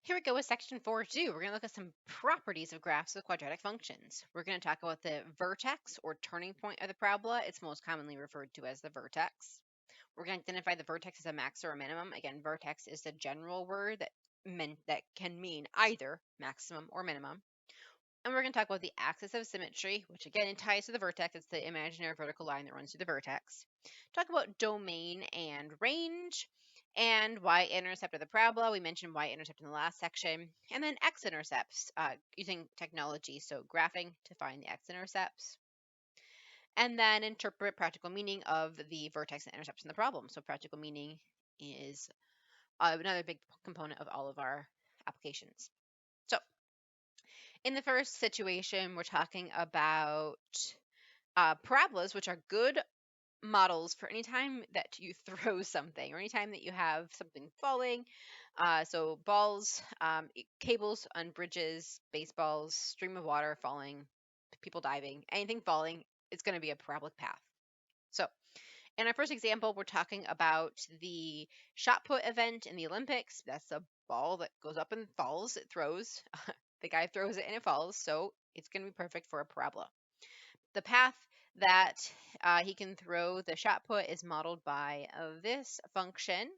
Here we go with section 4.2. We're going to look at some properties of graphs with quadratic functions. We're going to talk about the vertex or turning point of the parabola. It's most commonly referred to as the vertex. We're going to identify the vertex as a max or a minimum. Again, vertex is the general word that can mean either maximum or minimum. And we're going to talk about the axis of symmetry, which again it ties to the vertex. It's the imaginary vertical line that runs through the vertex. Talk about domain and range, and y-intercept of the parabola. We mentioned y-intercept in the last section. And then x-intercepts, using technology, so graphing to find the x-intercepts. And then interpret practical meaning of the vertex and intercepts in the problem. So practical meaning is another big component of all of our applications. So in the first situation, we're talking about parabolas, which are good models for any time that you throw something or anytime that you have something falling. So balls, cables on bridges, baseballs, stream of water falling, people diving, anything falling, it's going to be a parabolic path. So in our first example, we're talking about the shot put event in the Olympics. That's a ball that goes up and falls. It throws. The guy throws it and it falls. So it's going to be perfect for a parabola. The path that he can throw the shot put is modeled by this function.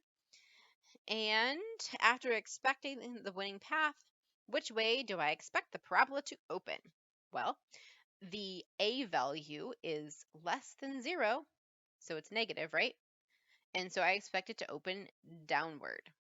And after expecting the winning path, which way do I expect the parabola to open? Well, the a value is less than 0, so it's negative, right? And so I expect it to open downward.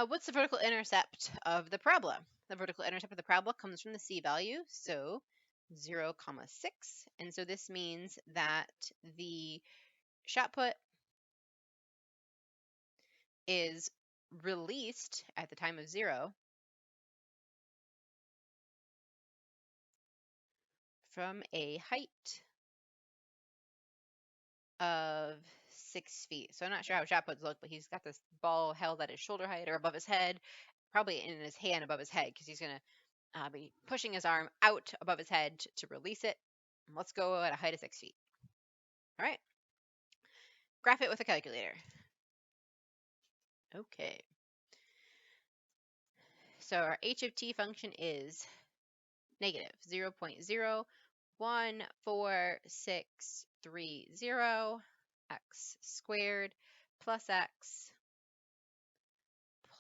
What's the vertical intercept of the parabola? The vertical intercept of the parabola comes from the c value, so 0, 6. And so this means that the shot put is released at the time of 0 from a height of 6 feet. So I'm not sure how shot puts look, but he's got this ball held at his shoulder height or above his head, probably in his hand above his head, because he's going to be pushing his arm out above his head to release it. Let's go at a height of 6 feet. All right. Graph it with a calculator. Okay. So our h of t function is negative 0.01460 x squared plus x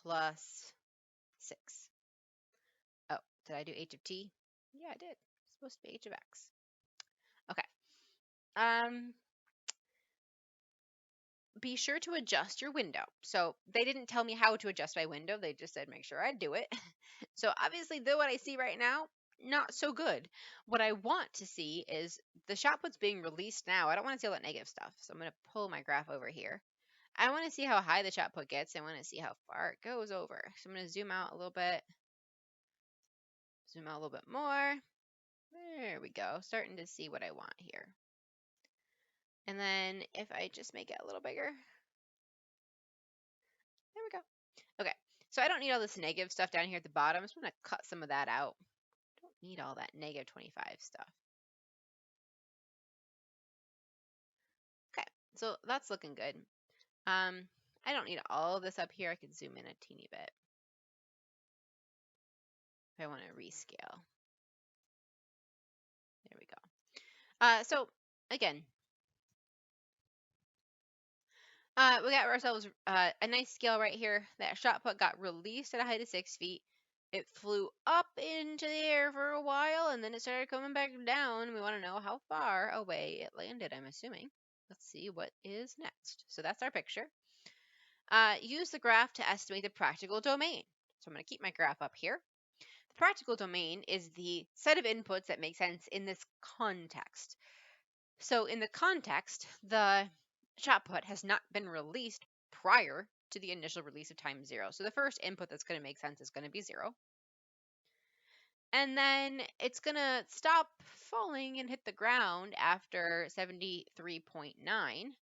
plus 6. Oh, did I do h of t? Yeah, I did. It's supposed to be h of x. Okay. Be sure to adjust your window. So they didn't tell me how to adjust my window. They just said make sure I do it. So obviously, though what I see right now, not so good. What I want to see is the shot put's being released now. I don't want to see all that negative stuff. So I'm going to pull my graph over here. I want to see how high the shot put gets. I want to see how far it goes over. So I'm going to zoom out a little bit. Zoom out a little bit more. There we go. Starting to see what I want here. And then if I just make it a little bigger. There we go. Okay, so I don't need all this negative stuff down here at the bottom. I'm just going to cut some of that out. Don't need all that negative 25 stuff. Okay, so that's looking good. I don't need all of this up here. I can zoom in a teeny bit if I want to rescale. There we go. So again, we got ourselves a nice scale right here. That shot put got released at a height of 6 feet. It flew up into the air for a while, and then it started coming back down. We want to know how far away it landed, I'm assuming. Let's see what is next. So that's our picture. Use the graph to estimate the practical domain. So I'm going to keep my graph up here. The practical domain is the set of inputs that make sense in this context. So in the context, the shot put has not been released prior to the initial release of time 0. So the first input that's going to make sense is going to be 0. And then it's going to stop falling and hit the ground after 73.9.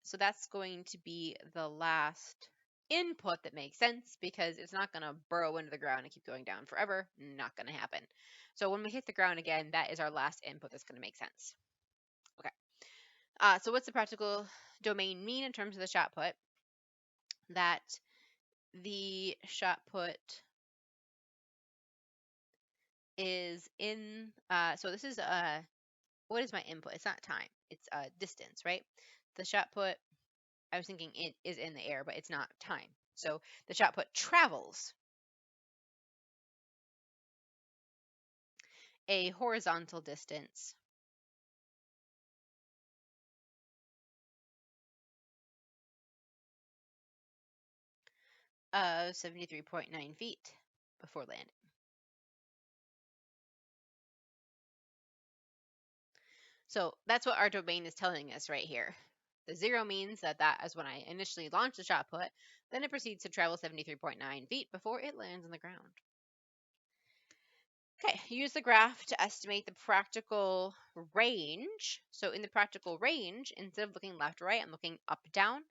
So that's going to be the last input that makes sense because it's not going to burrow into the ground and keep going down forever. Not going to happen. So when we hit the ground again, that is our last input that's going to make sense. Okay. So what's the practical domain mean in terms of the shot put? That the shot put is in, so this is, what is my input? It's not time. It's distance, right? The shot put, I was thinking it is in the air, but it's not time. So the shot put travels a horizontal distance of 73.9 feet before landing. So that's what our domain is telling us right here. The 0 means that that is when I initially launched the shot put, then it proceeds to travel 73.9 feet before it lands on the ground. Okay, use the graph to estimate the practical range. So in the practical range, instead of looking left or right, I'm looking up down.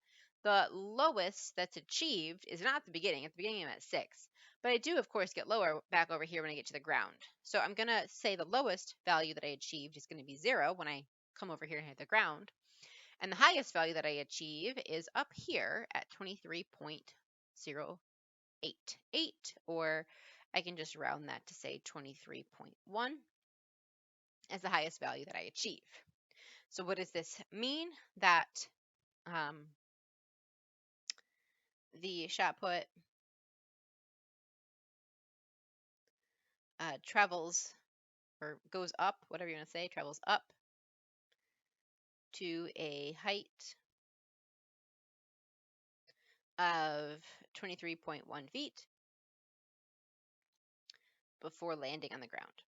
The lowest that's achieved is not at the beginning. At the beginning, I'm at 6. But I do, of course, get lower back over here when I get to the ground. So I'm going to say the lowest value that I achieved is going to be 0 when I come over here and hit the ground. And the highest value that I achieve is up here at 23.088, or I can just round that to say 23.1 as the highest value that I achieve. So what does this mean? That the shot put travels, or goes up, whatever you want to say, travels up to a height of 23.1 feet before landing on the ground.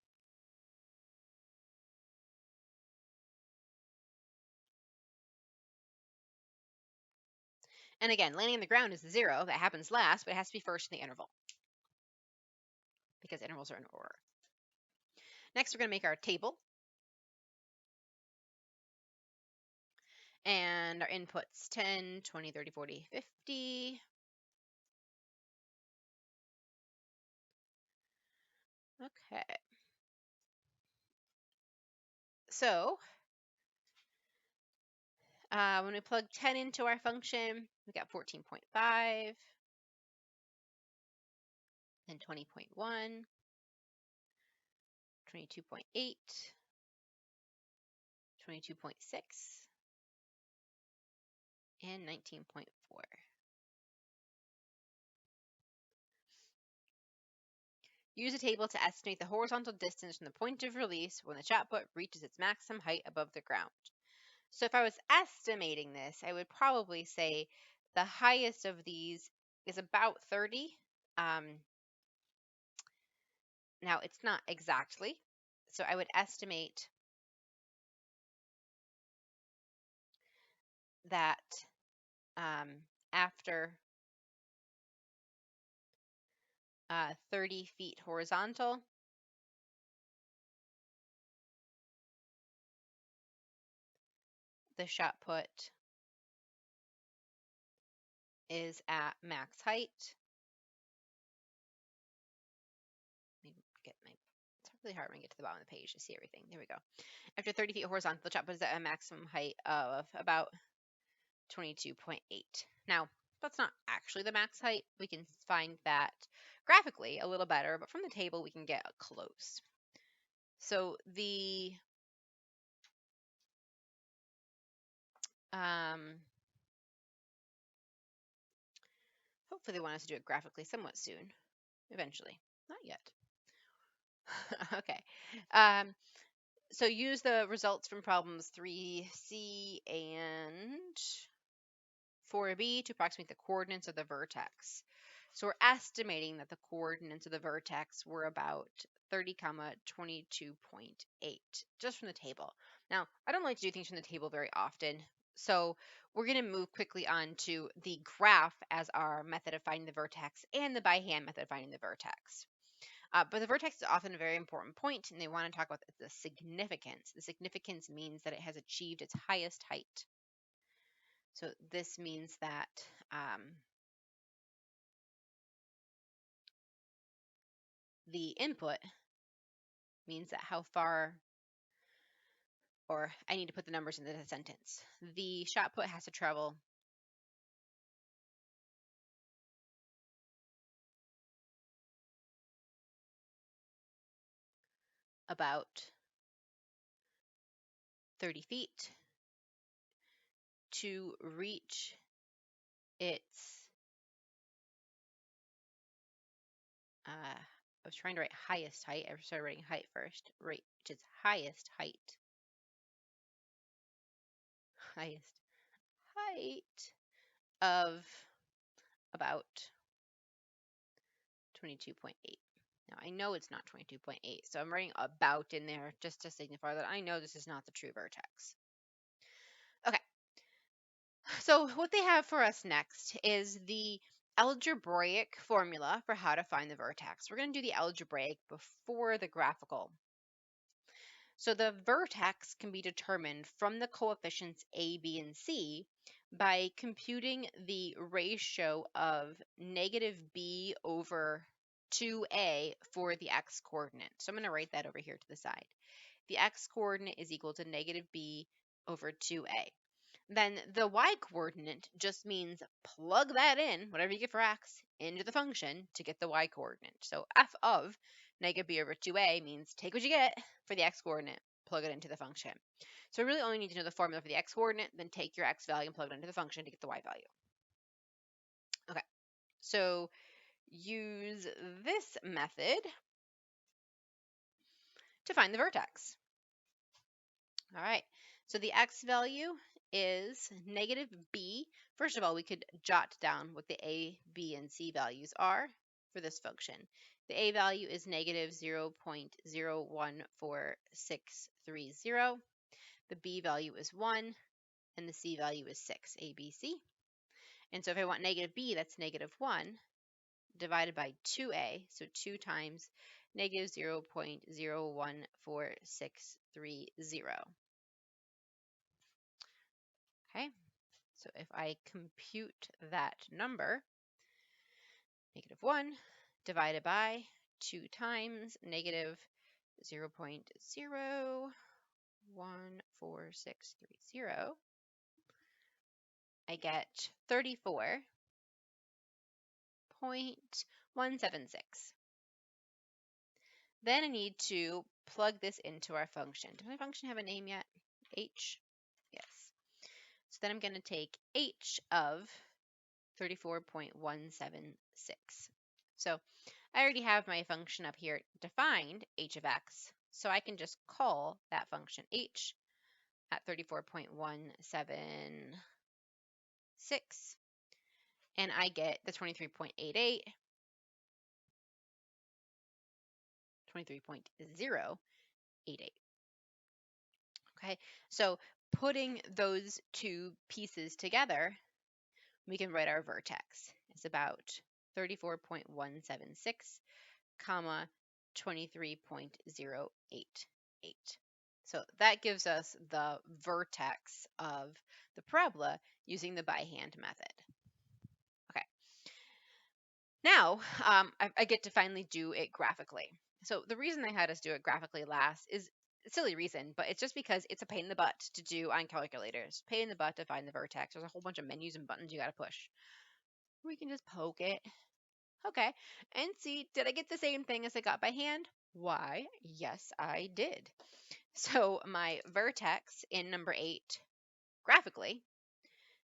And again, landing on the ground is the 0. That happens last, but it has to be first in the interval because intervals are in order. Next, we're going to make our table. And our inputs 10, 20, 30, 40, 50. Okay. So when we plug 10 into our function, we got 14.5, then 20.1, 22.8, 22.6, and 19.4. Use a table to estimate the horizontal distance from the point of release when the shot put reaches its maximum height above the ground. So if I was estimating this, I would probably say the highest of these is about 30. Now, it's not exactly, so I would estimate that after 30 feet horizontal, the shot put is at max height. Let me get my, it's really hard when I get to the bottom of the page to see everything. There we go. After 30 feet horizontal, the shot put is at a maximum height of about 22.8. Now, that's not actually the max height. We can find that graphically a little better, but from the table we can get close. So the hopefully they want us to do it graphically somewhat soon, eventually. Not yet. Okay. So use the results from problems 3C and 4B to approximate the coordinates of the vertex. So we're estimating that the coordinates of the vertex were about 30, 22.8, just from the table. Now, I don't like to do things from the table very often, so we're going to move quickly on to the graph as our method of finding the vertex and the by hand method of finding the vertex. But the vertex is often a very important point, and they want to talk about the significance. The significance means that it has achieved its highest height. So this means that the input means that how far, or I need to put the numbers into the sentence. The shot put has to travel about 30 feet to reach its, I was trying to write highest height. I started writing height first. Right, which is highest height. Highest height of about 22.8. Now, I know it's not 22.8, so I'm writing about in there just to signify that I know this is not the true vertex. Okay, so what they have for us next is the algebraic formula for how to find the vertex. We're going to do the algebraic before the graphical. So the vertex can be determined from the coefficients a, b, and c by computing the ratio of negative b over 2a for the x coordinate. So I'm going to write that over here to the side. The x coordinate is equal to negative b over 2a. Then the y coordinate just means plug that in, whatever you get for x, into the function to get the y coordinate. So f of negative b over 2a means take what you get for the x coordinate, plug it into the function. So we really only need to know the formula for the x coordinate, then take your x value and plug it into the function to get the y value. Okay, so use this method to find the vertex. All right, so the x value is negative b. First of all, we could jot down what the a, b, and c values are for this function. The a value is negative 0.014630. The b value is 1, and the c value is 6, a, b, c. And so if I want negative b, that's negative 1 divided by 2a, so 2 times negative 0.014630. Okay, so if I compute that number, negative 1 divided by 2 times negative 0.014630, I get 34.176. Then I need to plug this into our function. Does my function have a name yet? H? Yes. So then I'm going to take h of 34.176. So I already have my function up here defined, h of x, so I can just call that function h at 34.176, and I get the 23.88, 23.088. Okay, so putting those two pieces together, we can write our vertex. It's about 34.176, comma 23.088. So that gives us the vertex of the parabola using the by hand method. Okay. Now I get to finally do it graphically. So the reason I had us do it graphically last is a silly reason, but it's just because it's a pain in the butt to do on calculators. Pain in the butt to find the vertex. There's a whole bunch of menus and buttons you got to push. We can just poke it. Okay, and see, did I get the same thing as I got by hand? Why, yes, I did. So my vertex in number 8 graphically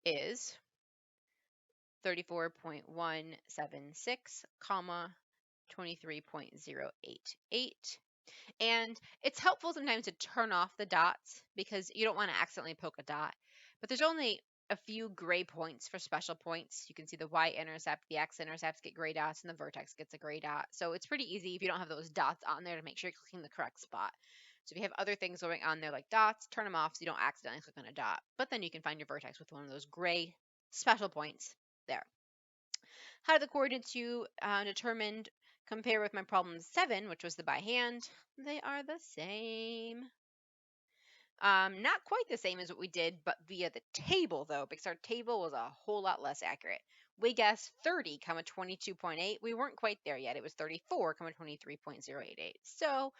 is 34.176, comma 23.088. And it's helpful sometimes to turn off the dots because you don't want to accidentally poke a dot. But there's only a few gray points for special points. You can see the y-intercept, the x-intercepts get gray dots, and the vertex gets a gray dot. So it's pretty easy if you don't have those dots on there to make sure you're clicking the correct spot. So if you have other things going on there like dots, turn them off so you don't accidentally click on a dot. But then you can find your vertex with one of those gray special points there. How did the coordinates you determined compare with my problem 7, which was the by hand? They are the same. Not quite the same as what we did, but via the table, though, because our table was a whole lot less accurate. We guessed 30, 22.8. We weren't quite there yet. It was 34, 23.088. So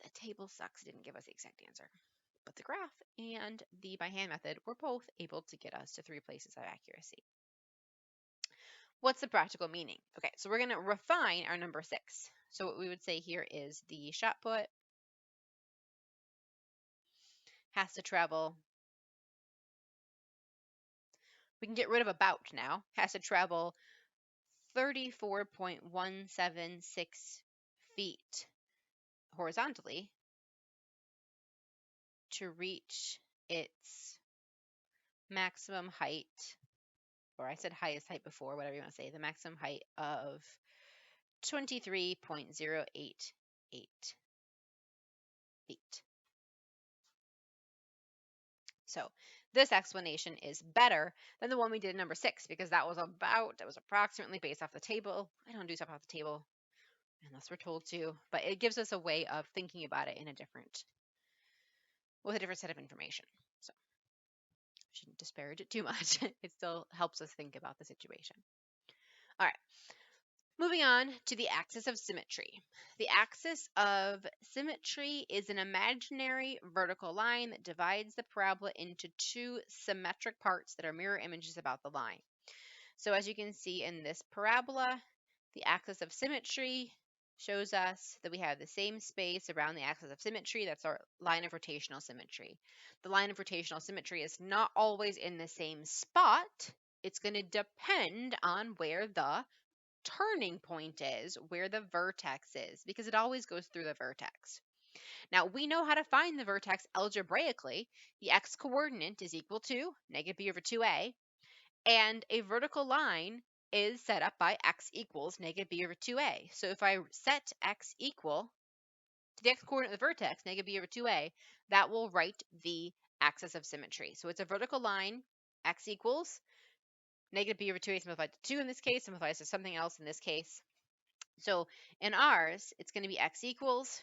the table sucks. Didn't give us the exact answer. But the graph and the by hand method were both able to get us to 3 places of accuracy. What's the practical meaning? Okay, so we're going to refine our number 6. So what we would say here is the shot put has to travel. We can get rid of about now. Has to travel 34.176 feet horizontally to reach its maximum height, or I said highest height before, whatever you want to say, the maximum height of 23.088 feet. So this explanation is better than the one we did in number 6 because that was approximately based off the table. I don't do stuff off the table unless we're told to, but it gives us a way of thinking about it with a different set of information. So shouldn't disparage it too much. It still helps us think about the situation. All right. Moving on to the axis of symmetry. The axis of symmetry is an imaginary vertical line that divides the parabola into 2 symmetric parts that are mirror images about the line. So as you can see in this parabola, the axis of symmetry shows us that we have the same space around the axis of symmetry. That's our line of rotational symmetry. The line of rotational symmetry is not always in the same spot. It's going to depend on where the turning point is, where the vertex is, because it always goes through the vertex. Now, we know how to find the vertex algebraically. The x-coordinate is equal to negative b over 2a, and a vertical line is set up by x equals negative b over 2a. So if I set x equal to the x-coordinate of the vertex, negative b over 2a, that will write the axis of symmetry. So it's a vertical line, x equals negative b over 2a simplified to 2 in this case, simplifies to something else in this case. So in ours, it's going to be x equals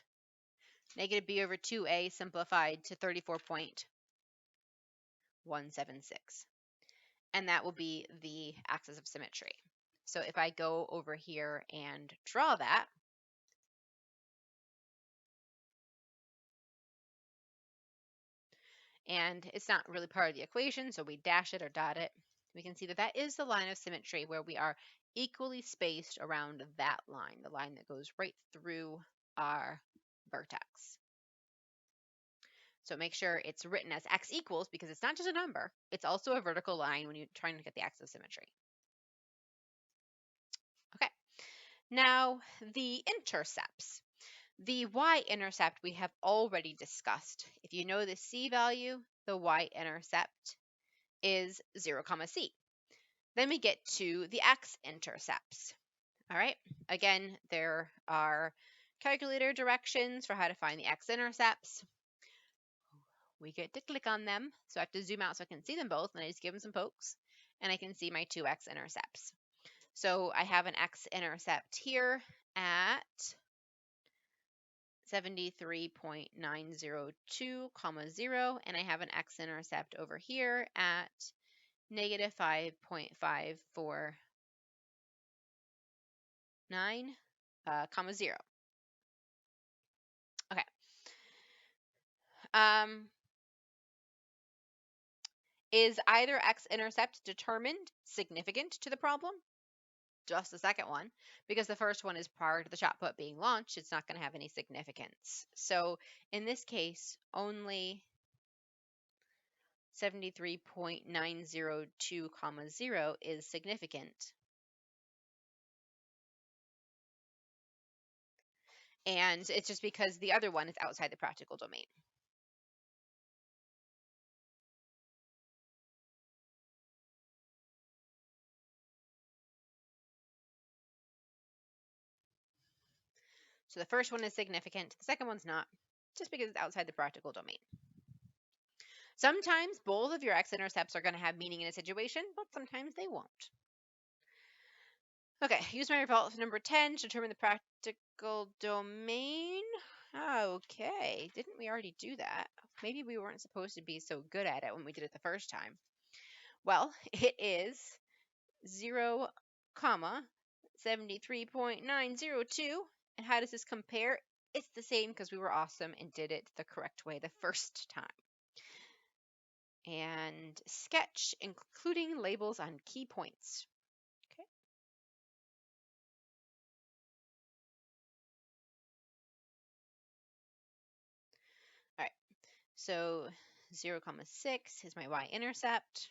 negative b over 2a simplified to 34.176. And that will be the axis of symmetry. So if I go over here and draw that, and it's not really part of the equation, so we dash it or dot it, we can see that that is the line of symmetry where we are equally spaced around that line, the line that goes right through our vertex. So make sure it's written as x equals because it's not just a number, it's also a vertical line when you're trying to get the axis of symmetry. Okay, now the intercepts. The y-intercept we have already discussed. If you know the c value, the y-intercept is 0, c. Then we get to the x-intercepts. All right, again, there are calculator directions for how to find the x-intercepts. We get to click on them, so I have to zoom out so I can see them both, and I just give them some pokes, and I can see my 2 x-intercepts. So I have an x-intercept here at 73.902, 0, and I have an x-intercept over here at negative 5.549, 0. Okay. Is either x-intercept determined significant to the problem? Just the second one, because the first one is prior to the shot put being launched, it's not going to have any significance. So in this case, only 73.902, 0 is significant. And it's just because the other one is outside the practical domain. So the first one is significant, the second one's not, just because it's outside the practical domain. Sometimes both of your x-intercepts are going to have meaning in a situation, but sometimes they won't. Okay, use my result for number 10 to determine the practical domain. Okay, didn't we already do that? Maybe we weren't supposed to be so good at it when we did it the first time. Well, it is 0, comma 73.902. And how does this compare? It's the same because we were awesome and did it the correct way the first time. And sketch, including labels on key points. Okay. All right. So 0, 6 is my y-intercept.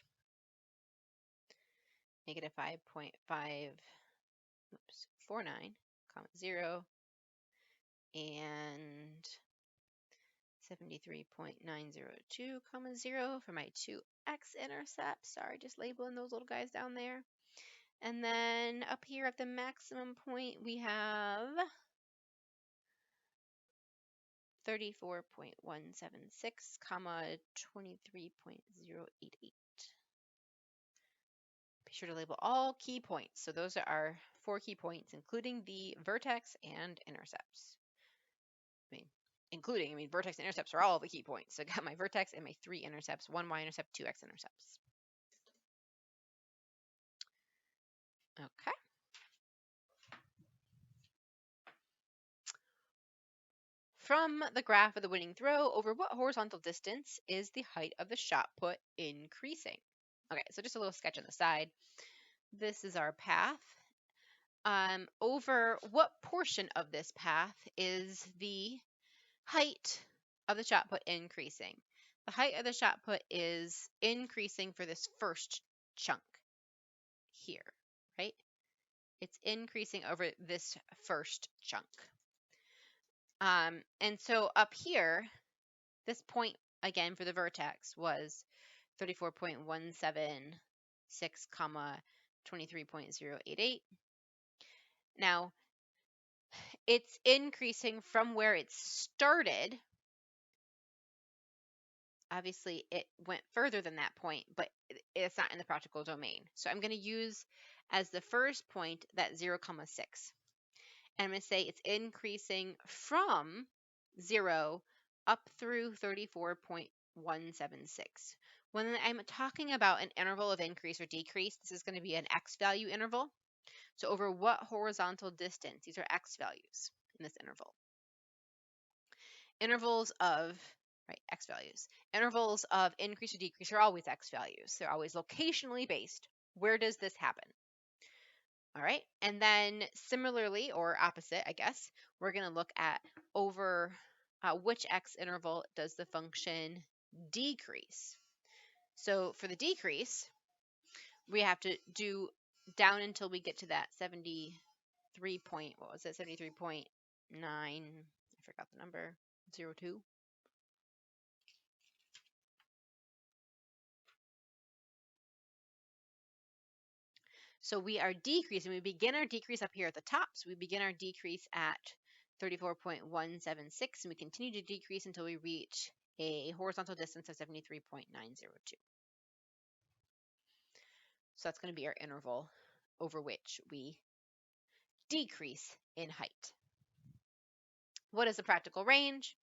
Negative 5.549, 0, and 73.902, 0 for my two x-intercepts. Sorry, just labeling those little guys down there. And then up here at the maximum point, we have 34.176, 23.088. Be sure to label all key points. So those are our 4 key points, including the vertex and intercepts. I mean, vertex and intercepts are all the key points. So I got my vertex and my 3 intercepts, 1 y-intercept, 2 x-intercepts. Okay. From the graph of the winning throw, over what horizontal distance is the height of the shot put increasing? Okay, so just a little sketch on the side. This is our path. Over what portion of this path is the height of the shot put increasing? The height of the shot put is increasing for this first chunk here, right? It's increasing over this first chunk. And so up here, this point, again, for the vertex was 34.176, 23.088. Now, it's increasing from where it started. Obviously, it went further than that point, but it's not in the practical domain. So I'm going to use as the first point that 0, 6. And I'm going to say it's increasing from 0 up through 34.176. When I'm talking about an interval of increase or decrease, this is going to be an x value interval. So over what horizontal distance? These are x values in this interval. Intervals of, x values. Intervals of increase or decrease are always x values. They're always locationally based. Where does this happen? All right, and then similarly, or opposite, I guess, we're going to look at over which x interval does the function decrease. So for the decrease, we have to do down until we get to that 73 point, what was it, 73.9, I forgot the number, 02. So we are decreasing. We begin our decrease up here at the top. So we begin our decrease at 34.176, and we continue to decrease until we reach a horizontal distance of 73.902. So that's going to be our interval over which we decrease in height. What is the practical range?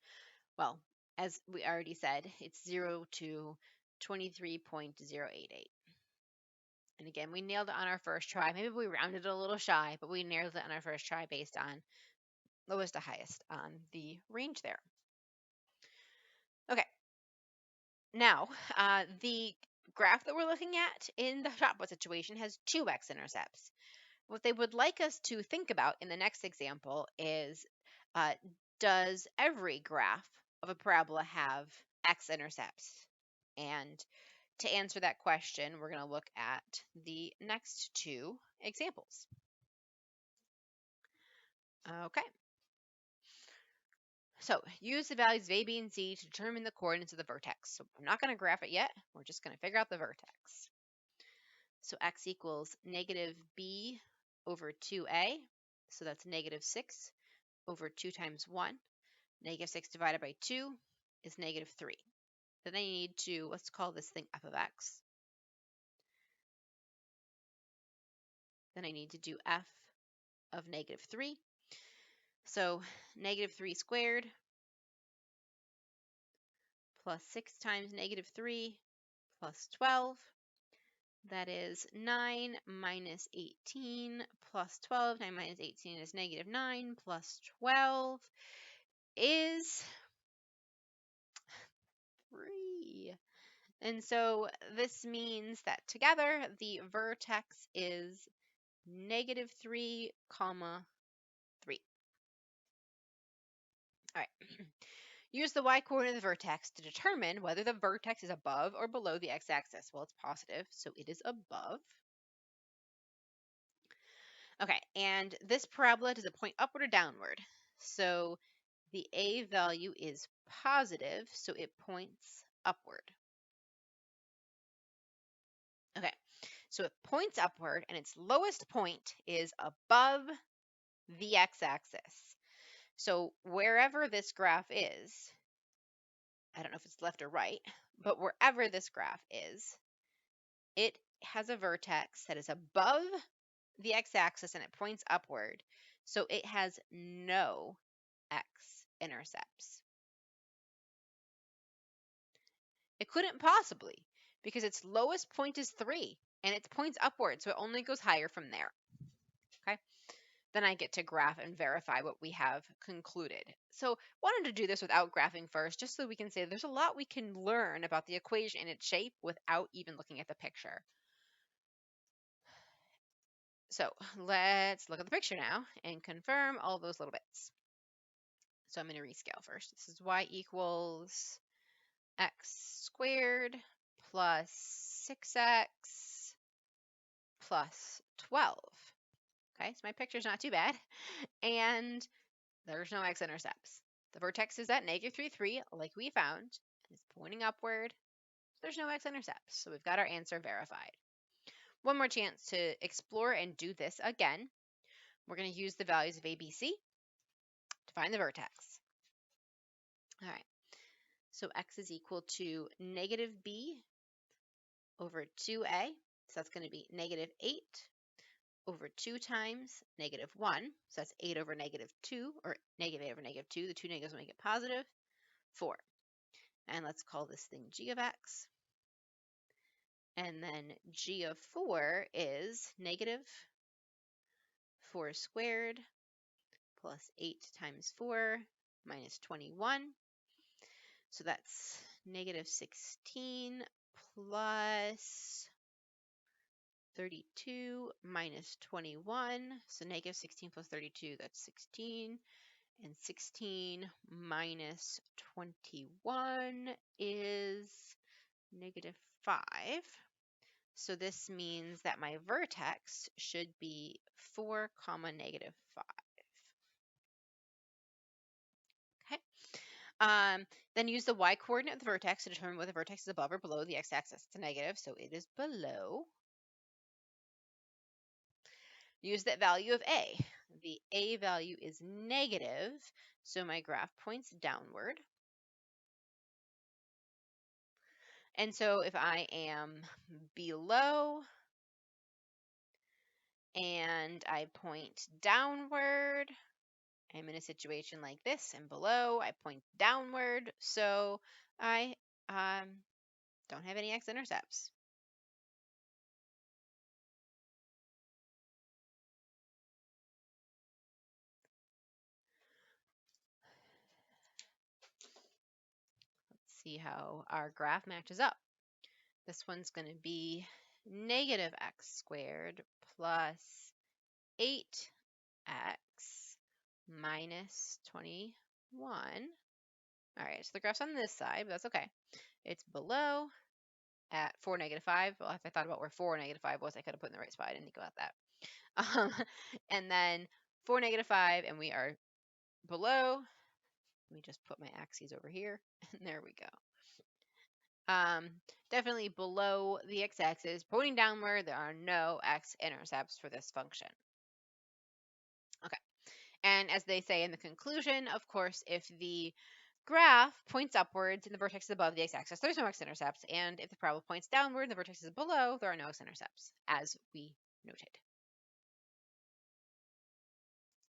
Well, as we already said, it's 0 to 23.088. And again, we nailed it on our first try. Maybe we rounded it a little shy, but we nailed it on our first try based on lowest to highest on the range there. Okay. Now, the graph that we're looking at in the shot put situation has 2 x-intercepts. What they would like us to think about in the next example is, does every graph of a parabola have x-intercepts? And to answer that question, we're going to look at the next 2 examples. Okay. So use the values of a, b, and c to determine the coordinates of the vertex. So I'm not going to graph it yet. We're just going to figure out the vertex. So x equals negative b over 2a. So that's negative 6 over 2 times 1. Negative 6 divided by 2 is negative 3. Then I need to, let's call this thing f of x. Then I need to do f of negative 3. So negative 3 squared plus 6 times negative 3 plus 12 That is 9 minus 18 plus 12. 9 minus 18 is negative 9 plus 12 is 3. And so this means that together the vertex is negative 3, comma 3. All right. Use the y-coordinate of the vertex to determine whether the vertex is above or below the x-axis. Well, it's positive, so it is above. Okay, and this parabola, does it point upward or downward? So the a value is positive, so it points upward. Okay, so it points upward, and its lowest point is above the x-axis. So wherever this graph is, I don't know if it's left or right, but wherever this graph is, it has a vertex that is above the x-axis and it points upward. So it has no x-intercepts. It couldn't possibly, because its lowest point is 3 and it points upward, so it only goes higher from there. Okay, then I get to graph and verify what we have concluded. So wanted to do this without graphing first, just so we can say there's a lot we can learn about the equation and its shape without even looking at the picture. So let's look at the picture now and confirm all those little bits. So I'm going to rescale first. This is y equals x squared plus 6x plus 12. Okay, so my picture's not too bad. And there's no x-intercepts. The vertex is at negative 3, 3, like we found. It's pointing upward. There's no x-intercepts. So we've got our answer verified. One more chance to explore and do this again. We're going to use the values of a, b, c to find the vertex. All right. So x is equal to negative b over 2a. So that's going to be negative 8 over 2 times negative 1. So that's 8 over negative 2, or negative 8 over negative 2. The two negatives will make it positive. 4. And let's call this thing g of x. And then g of 4 is negative 4 squared plus 8 times 4 minus 21. So that's negative 16 plus 32 minus 21. So negative 16 plus 32, that's 16. And 16 minus 21 is negative 5. So this means that my vertex should be 4, comma negative 5. Okay. Then use the y-coordinate of the vertex to determine whether the vertex is above or below the x-axis. It's a negative, so it is below. Use that value of a. The a value is negative, so my graph points downward. And so if I am below and I point downward, I'm in a situation like this, and below I point downward, so I don't have any x-intercepts. Let's see how our graph matches up. This one's going to be negative x squared plus 8x minus 21. All right, so the graph's on this side, but that's okay. It's below at 4, negative 5. Well, if I thought about where 4, negative 5 was, I could have put it in the right spot. I didn't think about that. And then 4, negative 5, and we are below. Let me just put my axes over here, and there we go. Definitely below the x-axis, pointing downward. There are no x-intercepts for this function. Okay, and as they say in the conclusion, of course, if the graph points upwards and the vertex is above the x-axis, there's no x-intercepts, and if the parabola points downward and the vertex is below, there are no x-intercepts, as we noted.